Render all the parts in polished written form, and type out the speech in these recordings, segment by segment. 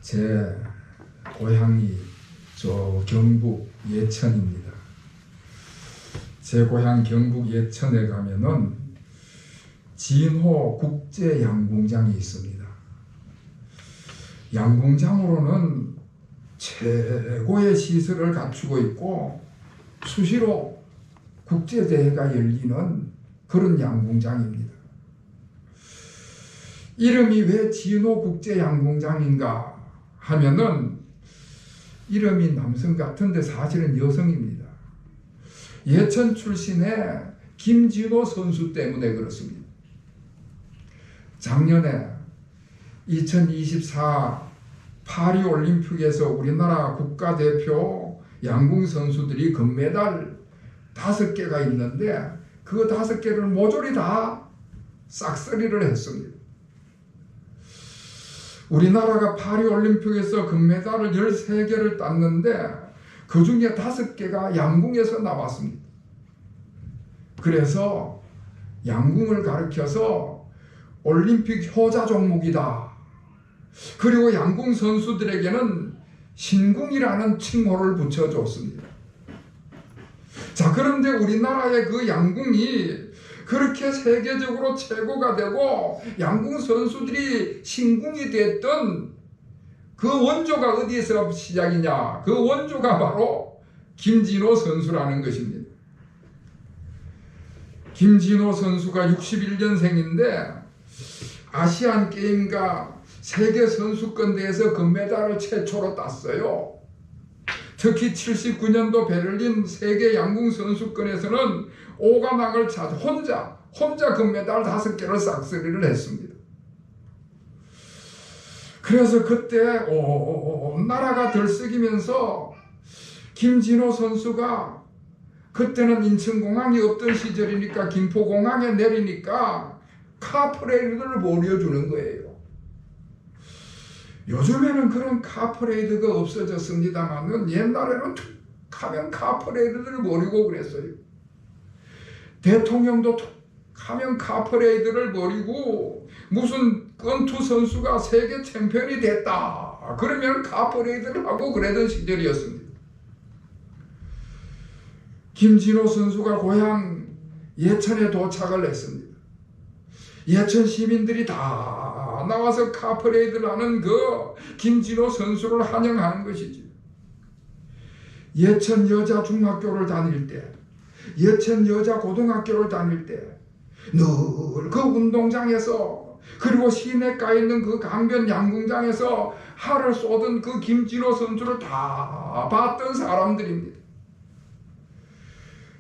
제 고향이 저 경북 예천입니다. 제 고향 경북 예천에 가면은 진호 국제 양궁장이 있습니다. 양궁장으로는 최고의 시설을 갖추고 있고 수시로 국제대회가 열리는 그런 양궁장입니다. 이름이 왜 진호 국제 양궁장인가 하면은 이름이 남성 같은데 사실은 여성입니다. 예천 출신의 김진호 선수 때문에 그렇습니다. 작년에 2024 파리올림픽에서 우리나라 국가대표 양궁 선수들이 금메달 5개가 있는데 그 5개를 모조리 다 싹쓸이를 했습니다. 우리나라가 파리올림픽에서 금메달을 13개를 땄는데 그 중에 5개가 양궁에서 나왔습니다. 그래서 양궁을 가르쳐서 올림픽 효자 종목이다. 그리고 양궁 선수들에게는 신궁이라는 칭호를 붙여줬습니다. 자, 그런데 우리나라의 그 양궁이 그렇게 세계적으로 최고가 되고 양궁 선수들이 신궁이 됐던 그 원조가 어디에서 시작이냐? 그 원조가 바로 김진호 선수라는 것입니다. 김진호 선수가 61년생인데 아시안 게임과 세계 선수권 대회에서 금메달을 최초로 땄어요. 특히 79년도 베를린 세계 양궁 선수권에서는 5관왕을 혼자 금메달 5개를 싹쓸이를 했습니다. 그래서 그때 온 나라가 들썩이면서 김진호 선수가 그때는 인천공항이 없던 시절이니까 김포공항에 내리니까 카프레이드를 보여주는 거예요. 요즘에는 그런 카프레이드가 없어졌습니다만은 옛날에는 툭 하면 카프레이드를 벌이고 그랬어요. 대통령도 툭 하면 카프레이드를 벌이고 무슨 권투 선수가 세계 챔피언이 됐다 그러면 카프레이드를 하고 그러던 시절이었습니다. 김진호 선수가 고향 예천에 도착을 했습니다. 예천 시민들이 다 나와서 카프레이드를 하는 그 김진호 선수를 환영하는 것이지. 예천 여자 중학교를 다닐 때, 예천 여자 고등학교를 다닐 때 늘 그 운동장에서 그리고 시내가에 있는 그 강변 양궁장에서 활을 쏘던 그 김진호 선수를 다 봤던 사람들입니다.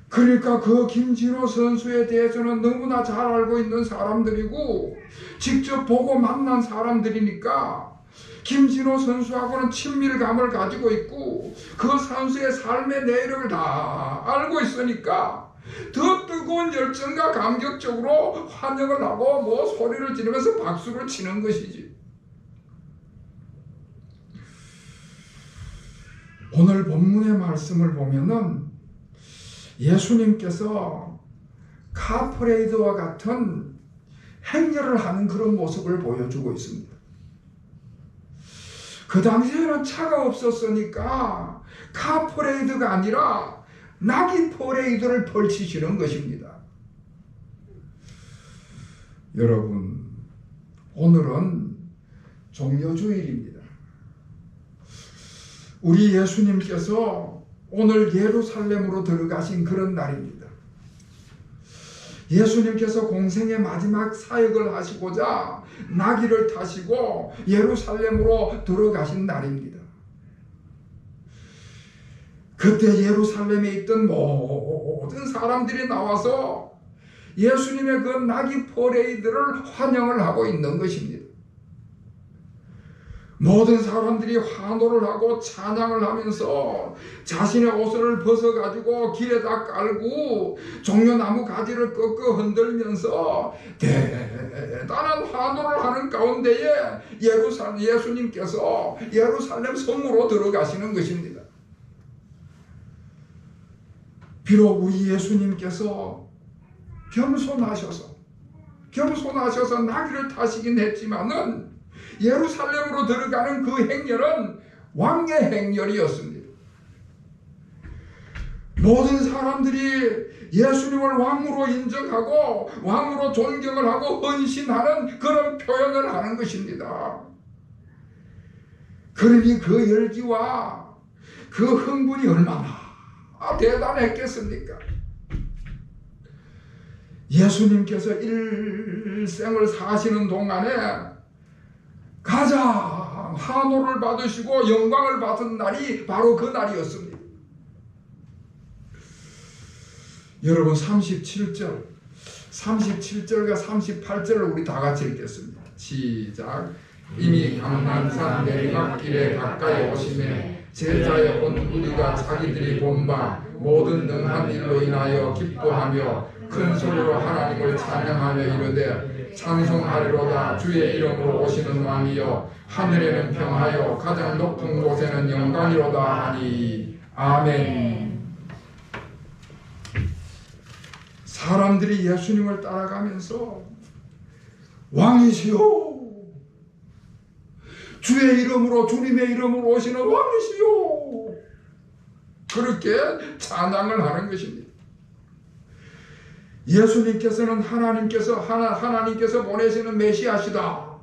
그러니까 그 김진호 선수에 대해서는 너무나 잘 알고 있는 사람들이고 직접 보고 만난 사람들이니까 김진호 선수하고는 친밀감을 가지고 있고 그 선수의 삶의 내력을 다 알고 있으니까 더 뜨거운 열정과 감격적으로 환영을 하고 뭐 소리를 지르면서 박수를 치는 것이지. 오늘 본문의 말씀을 보면은 예수님께서 카프레이드와 같은 행렬을 하는 그런 모습을 보여주고 있습니다. 그 당시에는 차가 없었으니까 카프레이드가 아니라 나귀 퍼레이드를 펼치시는 것입니다. 여러분, 오늘은 종려주일입니다. 우리 예수님께서 오늘 예루살렘으로 들어가신 그런 날입니다. 예수님께서 공생의 마지막 사역을 하시고자 나귀를 타시고 예루살렘으로 들어가신 날입니다. 그때 예루살렘에 있던 모든 사람들이 나와서 예수님의 그 나귀 퍼레이드를 환영을 하고 있는 것입니다. 모든 사람들이 환호를 하고 찬양을 하면서 자신의 옷을 벗어가지고 길에다 깔고 종려나무 가지를 꺾어 흔들면서 대단한 환호를 하는 가운데에 예수님께서 예루살렘 성으로 들어가시는 것입니다. 비록 우리 예수님께서 겸손하셔서 나귀를 타시긴 했지만은 예루살렘으로 들어가는 그 행렬은 왕의 행렬이었습니다. 모든 사람들이 예수님을 왕으로 인정하고 왕으로 존경을 하고 헌신하는 그런 표현을 하는 것입니다. 그러니 그 열기와 그 흥분이 얼마나 대단했겠습니까? 예수님께서 일생을 사시는 동안에 가장 환호를 받으시고 영광을 받은 날이 바로 그 날이었습니다. 여러분 37절과 38절을 우리 다 같이 읽겠습니다. 시작. 이미 감난산 내리막길에 가까이 오시매 제자의 온 우리가 자기들이 본 바 모든 능한 일로 인하여 기뻐하며 큰 소리로 하나님을 찬양하며 이르되 찬송하리로다. 주의 이름으로 오시는 왕이여 하늘에는 평하여 가장 높은 곳에는 영광이로다 하니. 아멘. 사람들이 예수님을 따라가면서 왕이시여, 주의 이름으로 주님의 이름으로 오시는 왕이시여, 그렇게 찬양을 하는 것입니다. 예수님께서는 하나님께서 보내시는 메시아시다,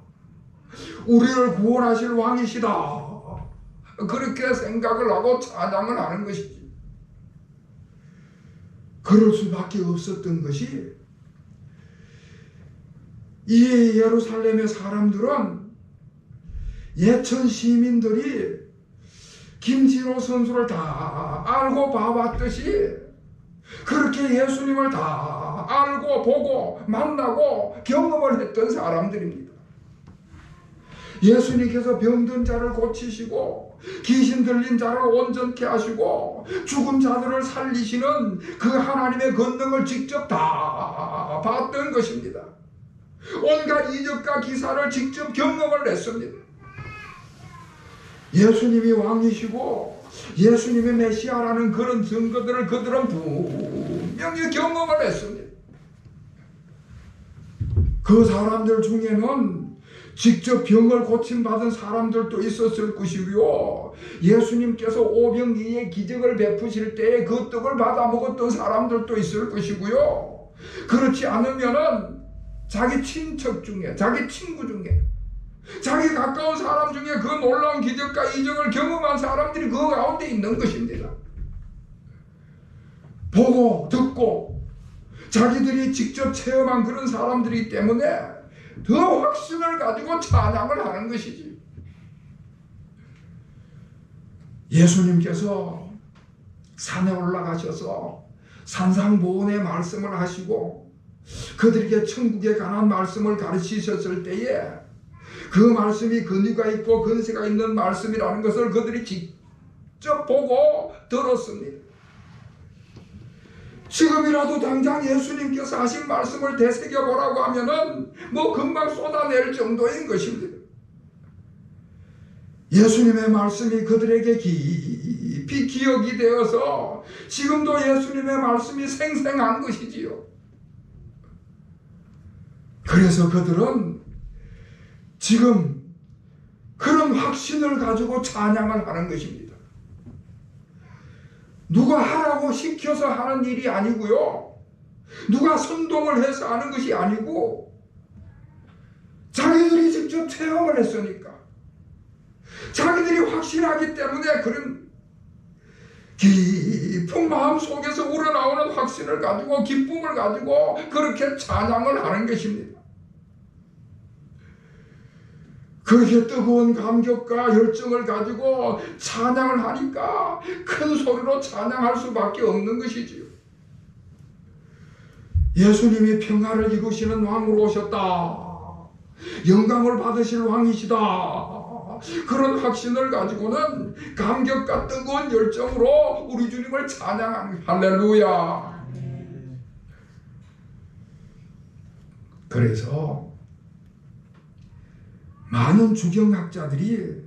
우리를 구원하실 왕이시다, 그렇게 생각을 하고 찬양을 하는 것이지. 그럴 수밖에 없었던 것이 이 예루살렘의 사람들은 예천 시민들이 김진호 선수를 다 알고 봐왔듯이 그렇게 예수님을 다 알고 보고 만나고 경험을 했던 사람들입니다. 예수님께서 병든 자를 고치시고 귀신 들린 자를 온전케 하시고 죽은 자들을 살리시는 그 하나님의 권능을 직접 다 봤던 것입니다. 온갖 이적과 기사를 직접 경험을 했습니다. 예수님이 왕이시고 예수님의 메시아라는 그런 증거들을 그들은 분명히 경험을 했습니다. 그 사람들 중에는 직접 병을 고침받은 사람들도 있었을 것이고요, 예수님께서 오병이의 기적을 베푸실 때에 그 떡을 받아 먹었던 사람들도 있을 것이고요, 그렇지 않으면은 자기 친척 중에, 자기 친구 중에, 자기 가까운 사람 중에 그 놀라운 기적과 이적을 경험한 사람들이 그 가운데 있는 것입니다. 보고 듣고 자기들이 직접 체험한 그런 사람들이기 때문에 더 확신을 가지고 찬양을 하는 것이지. 예수님께서 산에 올라가셔서 산상보훈의 말씀을 하시고 그들에게 천국에 관한 말씀을 가르치셨을 때에 그 말씀이 근위가 있고 근세가 있는 말씀이라는 것을 그들이 직접 보고 들었습니다. 지금이라도 당장 예수님께서 하신 말씀을 되새겨보라고 하면은 금방 쏟아낼 정도인 것입니다. 예수님의 말씀이 그들에게 깊이 기억이 되어서 지금도 예수님의 말씀이 생생한 것이지요. 그래서 그들은 지금 그런 확신을 가지고 찬양을 하는 것입니다. 누가 하라고 시켜서 하는 일이 아니고요, 누가 선동을 해서 하는 것이 아니고 자기들이 직접 체험을 했으니까, 자기들이 확신하기 때문에 그런 깊은 마음 속에서 우러나오는 확신을 가지고 기쁨을 가지고 그렇게 찬양을 하는 것입니다. 그렇게 뜨거운 감격과 열정을 가지고 찬양을 하니까 큰 소리로 찬양할 수밖에 없는 것이지요. 예수님이 평화를 이루시는 왕으로 오셨다, 영광을 받으실 왕이시다, 그런 확신을 가지고는 감격과 뜨거운 열정으로 우리 주님을 찬양하는, 할렐루야. 그래서 많은 주경학자들이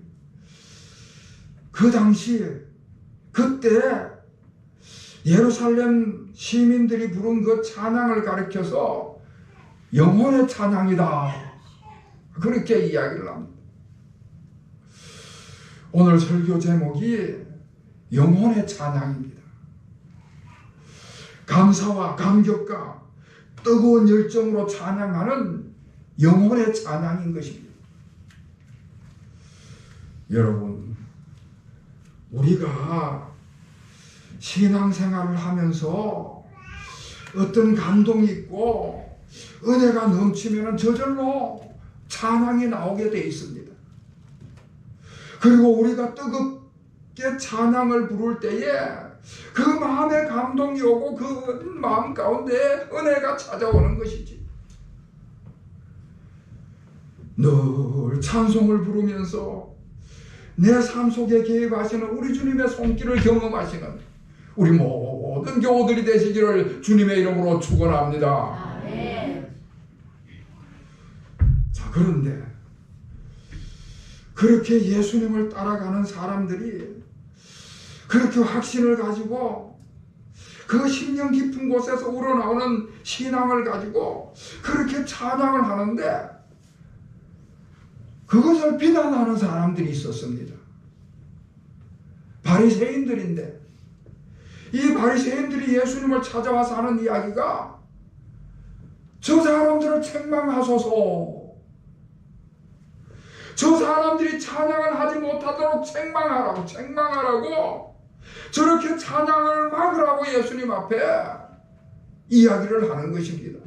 그 당시 그때 예루살렘 시민들이 부른 그 찬양을 가리켜서 영혼의 찬양이다, 그렇게 이야기를 합니다. 오늘 설교 제목이 영혼의 찬양입니다. 감사와 감격과 뜨거운 열정으로 찬양하는 영혼의 찬양인 것입니다. 여러분, 우리가 신앙생활을 하면서 어떤 감동이 있고 은혜가 넘치면 저절로 찬양이 나오게 되어 있습니다. 그리고 우리가 뜨겁게 찬양을 부를 때에 그 마음에 감동이 오고 그 마음 가운데 은혜가 찾아오는 것이지. 늘 찬송을 부르면서 내 삶 속에 개입하시는 우리 주님의 손길을 경험하시는 우리 모든 교우들이 되시기를 주님의 이름으로 축원합니다. 아멘. 자, 그런데 그렇게 예수님을 따라가는 사람들이 그렇게 확신을 가지고 그 심령 깊은 곳에서 우러나오는 신앙을 가지고 그렇게 찬양을 하는데 그것을 비난하는 사람들이 있었습니다. 바리새인들인데 이 바리새인들이 예수님을 찾아와서 하는 이야기가 저 사람들을 책망하소서, 저 사람들이 찬양을 하지 못하도록 책망하라고 저렇게 찬양을 막으라고 예수님 앞에 이야기를 하는 것입니다.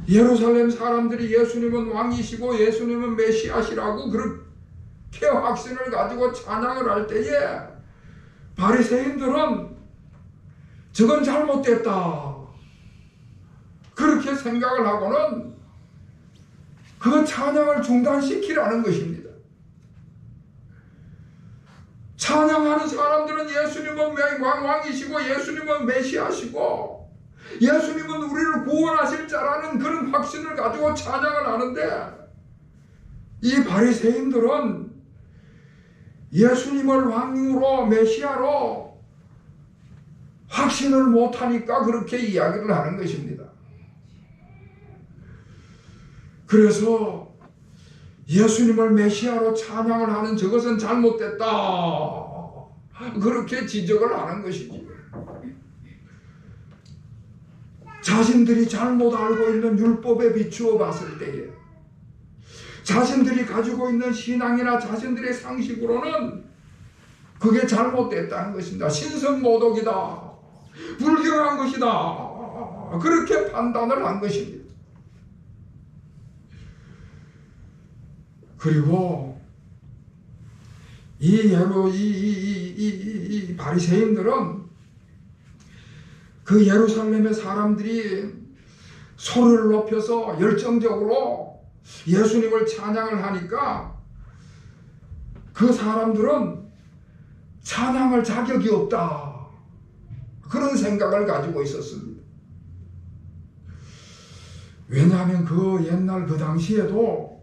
예루살렘 사람들이 예수님은 왕이시고 예수님은 메시아시라고 그렇게 확신을 가지고 찬양을 할 때에 바리새인들은 저건 잘못됐다 그렇게 생각을 하고는 그 찬양을 중단시키라는 것입니다. 찬양하는 사람들은 예수님은 왕이시고 예수님은 메시아시고 예수님은 우리를 구원하실 자라는 그런 확신을 가지고 찬양을 하는데 이 바리새인들은 예수님을 왕으로 메시아로 확신을 못하니까 그렇게 이야기를 하는 것입니다. 그래서 예수님을 메시아로 찬양을 하는 저것은 잘못됐다 그렇게 지적을 하는 것이지. 자신들이 잘못 알고 있는 율법에 비추어 봤을 때에 자신들이 가지고 있는 신앙이나 자신들의 상식으로는 그게 잘못됐다는 것입니다. 신성모독이다, 불경한 것이다 그렇게 판단을 한 것입니다. 그리고 이 바리새인들은 그 예루살렘의 사람들이 소리를 높여서 열정적으로 예수님을 찬양을 하니까 그 사람들은 찬양할 자격이 없다 그런 생각을 가지고 있었습니다. 왜냐하면 그 옛날 그 당시에도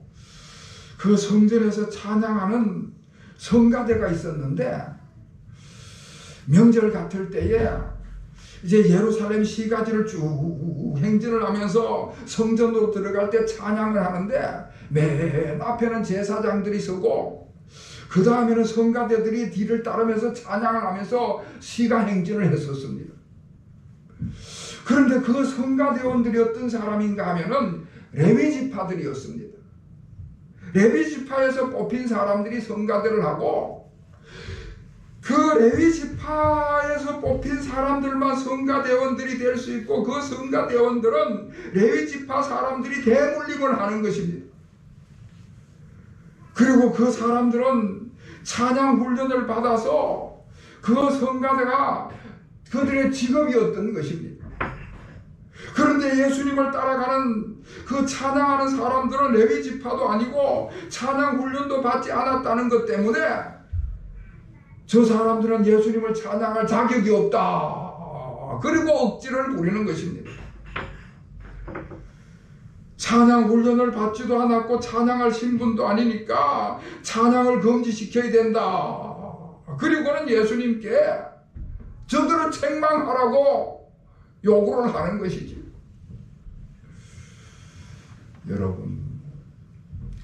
그 성전에서 찬양하는 성가대가 있었는데 명절 같을 때에 이제 예루살렘 시가지를 쭉 행진을 하면서 성전으로 들어갈 때 찬양을 하는데 맨 앞에는 제사장들이 서고 그 다음에는 성가대들이 뒤를 따르면서 찬양을 하면서 시가 행진을 했었습니다. 그런데 그 성가대원들이 어떤 사람인가 하면은 레위 지파들이었습니다. 레위 지파에서 뽑힌 사람들이 성가대를 하고 그 레위 지파에서 뽑힌 사람들만 성가대원들이 될 수 있고 그 성가대원들은 레위 지파 사람들이 대물림을 하는 것입니다. 그리고 그 사람들은 찬양 훈련을 받아서 그 성가대가 그들의 직업이었던 것입니다. 그런데 예수님을 따라가는 그 찬양하는 사람들은 레위 지파도 아니고 찬양 훈련도 받지 않았다는 것 때문에 저 사람들은 예수님을 찬양할 자격이 없다. 그리고 억지를 부리는 것입니다. 찬양 훈련을 받지도 않았고 찬양할 신분도 아니니까 찬양을 금지시켜야 된다. 그리고는 예수님께 저들을 책망하라고 요구를 하는 것이지. 여러분,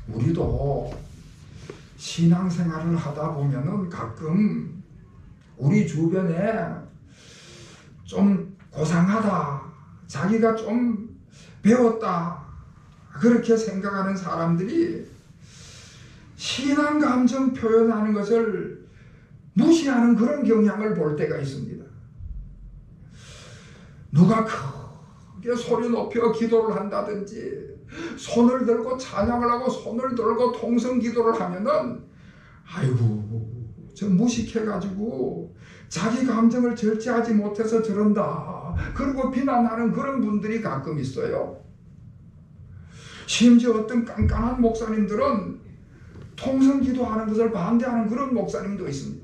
우리도 신앙생활을 하다 보면은 가끔 우리 주변에 좀 고상하다, 자기가 좀 배웠다, 그렇게 생각하는 사람들이 신앙 감정 표현하는 것을 무시하는 그런 경향을 볼 때가 있습니다. 누가 크게 소리 높여 기도를 한다든지 손을 들고 찬양을 하고 손을 들고 통성 기도를 하면은 아이고 저 무식해가지고 자기 감정을 절제하지 못해서 저런다, 그리고 비난하는 그런 분들이 가끔 있어요. 심지어 어떤 깐깐한 목사님들은 통성 기도하는 것을 반대하는 그런 목사님도 있습니다.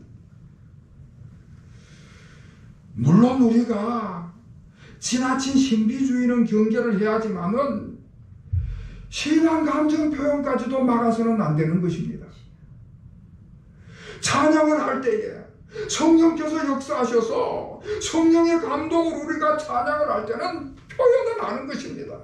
물론 우리가 지나친 신비주의는 경계를 해야지만은 신앙 감정 표현까지도 막아서는 안 되는 것입니다. 찬양을 할 때에 성령께서 역사하셔서 성령의 감동으로 우리가 찬양을 할 때는 표현을 하는 것입니다.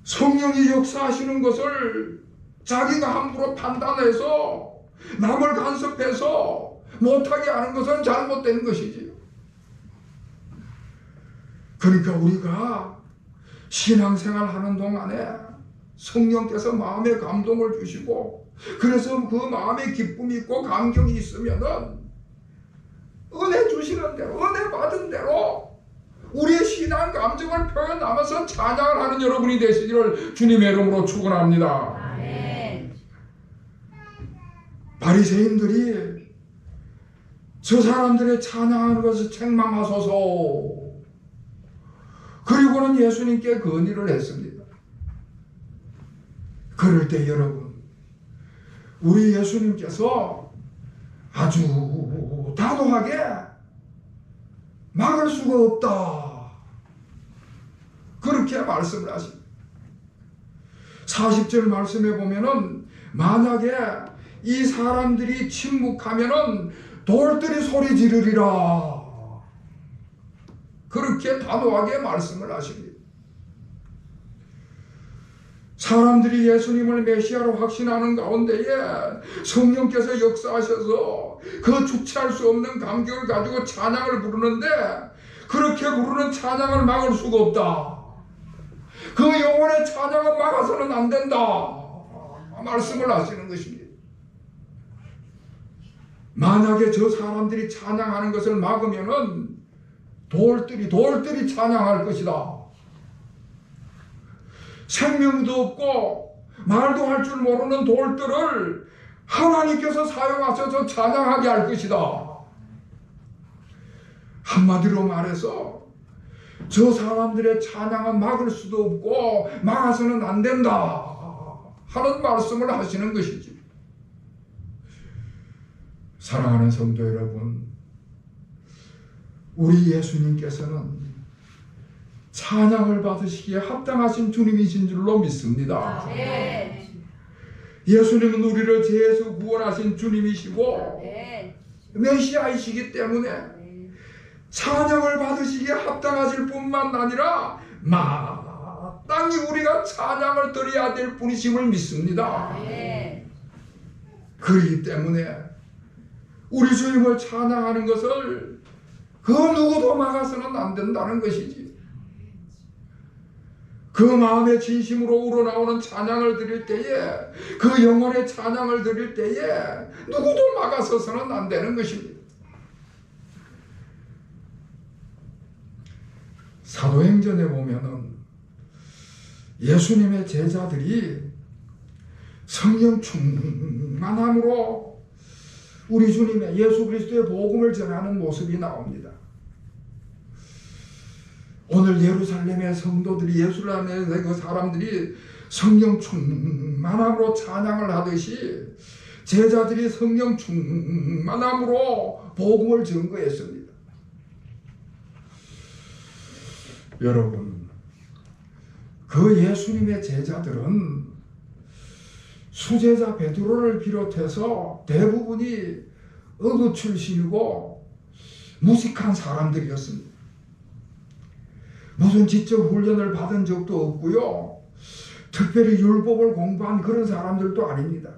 성령이 역사하시는 것을 자기가 함부로 판단해서 남을 간섭해서 못하게 하는 것은 잘못된 것이지요. 그러니까 우리가 신앙생활 하는 동안에 성령께서 마음에 감동을 주시고, 그래서 그 마음에 기쁨이 있고 감격이 있으면은 은혜 주시는 대로, 은혜 받은 대로 우리의 신앙 감정을 표현하면서 찬양을 하는 여러분이 되시기를 주님의 이름으로 축원합니다. 아멘. 바리새인들이 저 사람들의 찬양하는 것을 책망하소서, 그리고는 예수님께 건의를 했습니다. 그럴 때 여러분, 우리 예수님께서 아주 단호하게 막을 수가 없다, 그렇게 말씀을 하십니다. 40절 말씀에 보면은 만약에 이 사람들이 침묵하면은 돌들이 소리 지르리라, 그렇게 단호하게 말씀을 하십니다. 사람들이 예수님을 메시아로 확신하는 가운데에 성령께서 역사하셔서 그 주체할 수 없는 감격을 가지고 찬양을 부르는데, 그렇게 부르는 찬양을 막을 수가 없다, 그 영혼의 찬양을 막아서는 안 된다, 말씀을 하시는 것입니다. 만약에 저 사람들이 찬양하는 것을 막으면은 돌들이 찬양할 것이다. 생명도 없고 말도 할 줄 모르는 돌들을 하나님께서 사용하셔서 찬양하게 할 것이다. 한마디로 말해서 저 사람들의 찬양은 막을 수도 없고 막아서는 안 된다 하는 말씀을 하시는 것이지. 사랑하는 성도 여러분, 우리 예수님께서는 찬양을 받으시기에 합당하신 주님이신 줄로 믿습니다. 예수님은 우리를 죄에서 구원하신 주님이시고 메시아이시기 때문에 찬양을 받으시기에 합당하실 뿐만 아니라 마땅히 우리가 찬양을 드려야 될 분이심을 믿습니다. 그렇기 때문에 우리 주님을 찬양하는 것을 그 누구도 막아서는 안 된다는 것이지. 그 마음의 진심으로 우러나오는 찬양을 드릴 때에, 그 영혼의 찬양을 드릴 때에 누구도 막아서서는 안 되는 것입니다. 사도행전에 보면은 예수님의 제자들이 성령 충만함으로 우리 주님의 예수 그리스도의 복음을 전하는 모습이 나옵니다. 오늘 예루살렘의 성도들이, 예루살렘의 그 사람들이 성령 충만함으로 찬양을 하듯이 제자들이 성령 충만함으로 복음을 증거했습니다. 여러분, 그 예수님의 제자들은 수제자 베드로를 비롯해서 대부분이 어부 출신이고 무식한 사람들이었습니다. 무슨 지적 훈련을 받은 적도 없고요, 특별히 율법을 공부한 그런 사람들도 아닙니다.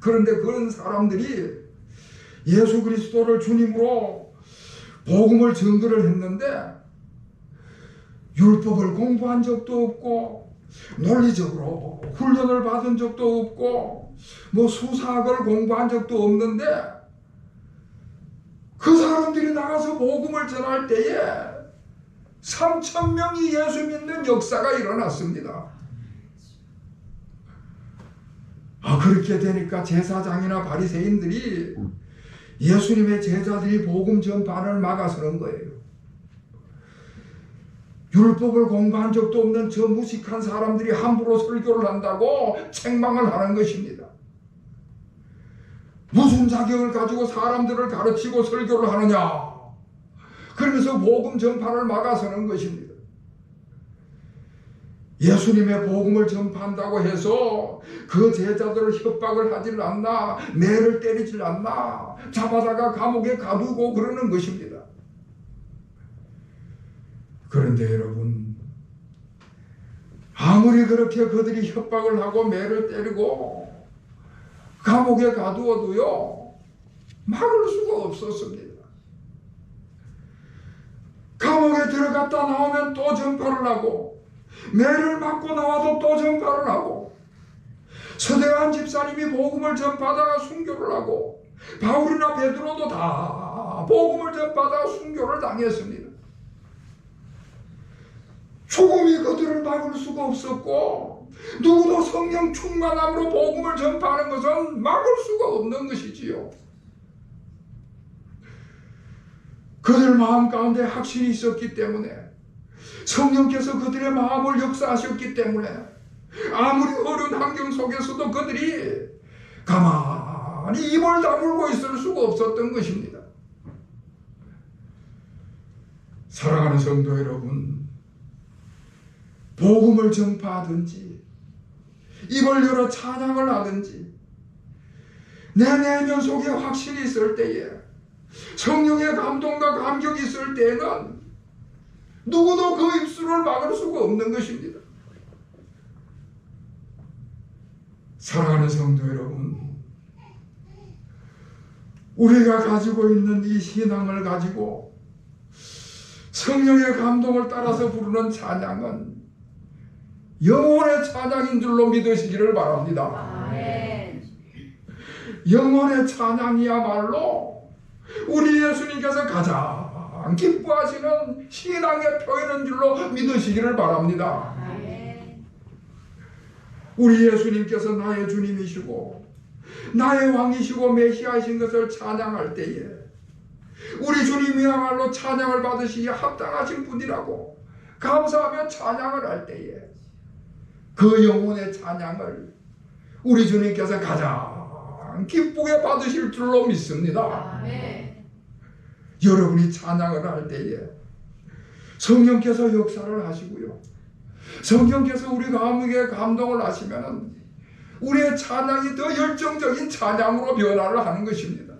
그런데 그런 사람들이 예수 그리스도를 주님으로 복음을 증거를 했는데 율법을 공부한 적도 없고 논리적으로 훈련을 받은 적도 없고 뭐 수사학을 공부한 적도 없는데 그 사람들이 나가서 복음을 전할 때에 3,000명이 예수 믿는 역사가 일어났습니다. 그렇게 되니까 제사장이나 바리새인들이 예수님의 제자들이 복음 전파를 막아서는 거예요. 율법을 공부한 적도 없는 저 무식한 사람들이 함부로 설교를 한다고 책망을 하는 것입니다. 무슨 자격을 가지고 사람들을 가르치고 설교를 하느냐. 그러면서 복음 전파를 막아서는 것입니다. 예수님의 복음을 전파한다고 해서 그 제자들을 협박을 하질 않나, 매를 때리질 않나, 잡아다가 감옥에 가두고 그러는 것입니다. 그런데 여러분, 아무리 그렇게 그들이 협박을 하고 매를 때리고 감옥에 가두어도요, 막을 수가 없었습니다. 감옥에 들어갔다 나오면 또 전파를 하고 매를 맞고 나와도 또 전파를 하고 서대한 집사님이 복음을 전파하다가 순교를 하고 바울이나 베드로도 다 복음을 전파하다가 순교를 당했습니다. 죽음이 그들을 막을 수가 없었고 누구도 성령 충만함으로 복음을 전파하는 것은 막을 수가 없는 것이지요. 그들 마음 가운데 확신이 있었기 때문에 성령께서 그들의 마음을 역사하셨기 때문에 아무리 어려운 환경 속에서도 그들이 가만히 입을 다물고 있을 수가 없었던 것입니다. 사랑하는 성도 여러분, 복음을 전파하든지 입을 열어 찬양을 하든지 내 내면 속에 확신이 있을 때에 성령의 감동과 감격이 있을 때에는 누구도 그 입술을 막을 수가 없는 것입니다. 사랑하는 성도 여러분, 우리가 가지고 있는 이 신앙을 가지고 성령의 감동을 따라서 부르는 찬양은 영혼의 찬양인 줄로 믿으시기를 바랍니다. 영혼의 찬양이야말로 우리 예수님께서 가장 기뻐하시는 신앙의 표현인 줄로 믿으시기를 바랍니다. 우리 예수님께서 나의 주님이시고 나의 왕이시고 메시아이신 것을 찬양할 때에 우리 주님이야말로 찬양을 받으시기에 합당하신 분이라고 감사하며 찬양을 할 때에 그 영혼의 찬양을 우리 주님께서 가장 기쁘게 받으실 줄로 믿습니다. 여러분이 찬양을 할 때에 성령께서 역사를 하시고요, 성령께서 우리 마음에 감동을 하시면 우리의 찬양이 더 열정적인 찬양으로 변화를 하는 것입니다.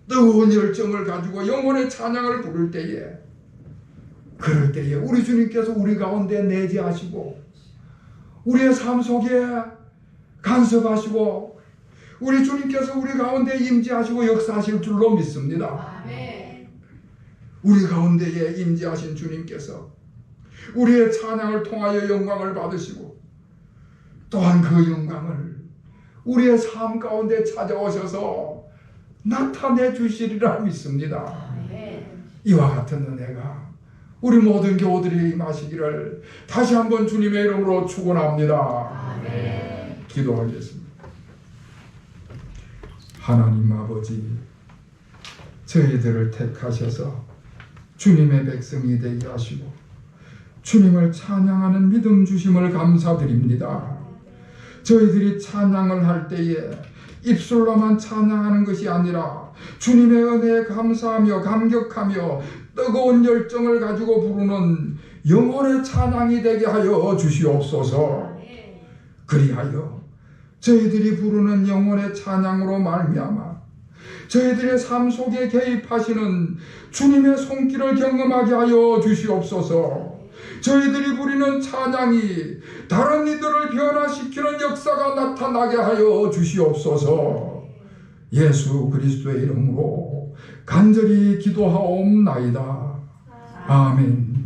뜨거운 열정을 가지고 영혼의 찬양을 부를 때에, 그럴 때에 우리 주님께서 우리 가운데 내재하시고 우리의 삶 속에 간섭하시고 우리 주님께서 우리 가운데 임재하시고 역사하실 줄로 믿습니다. 우리 가운데에 임재하신 주님께서 우리의 찬양을 통하여 영광을 받으시고 또한 그 영광을 우리의 삶 가운데 찾아오셔서 나타내 주시리라 믿습니다. 이와 같은 은혜가 우리 모든 교우들이 임하시기를 다시 한번 주님의 이름으로 축원합니다. 기도하겠습니다. 하나님 아버지, 저희들을 택하셔서 주님의 백성이 되게 하시고 주님을 찬양하는 믿음 주심을 감사드립니다. 저희들이 찬양을 할 때에 입술로만 찬양하는 것이 아니라 주님의 은혜에 감사하며 감격하며 뜨거운 열정을 가지고 부르는 영혼의 찬양이 되게 하여 주시옵소서. 그리하여 저희들이 부르는 영혼의 찬양으로 말미암아 저희들의 삶 속에 개입하시는 주님의 손길을 경험하게 하여 주시옵소서. 저희들이 부리는 찬양이 다른 이들을 변화시키는 역사가 나타나게 하여 주시옵소서. 예수 그리스도의 이름으로 간절히 기도하옵나이다. 아멘.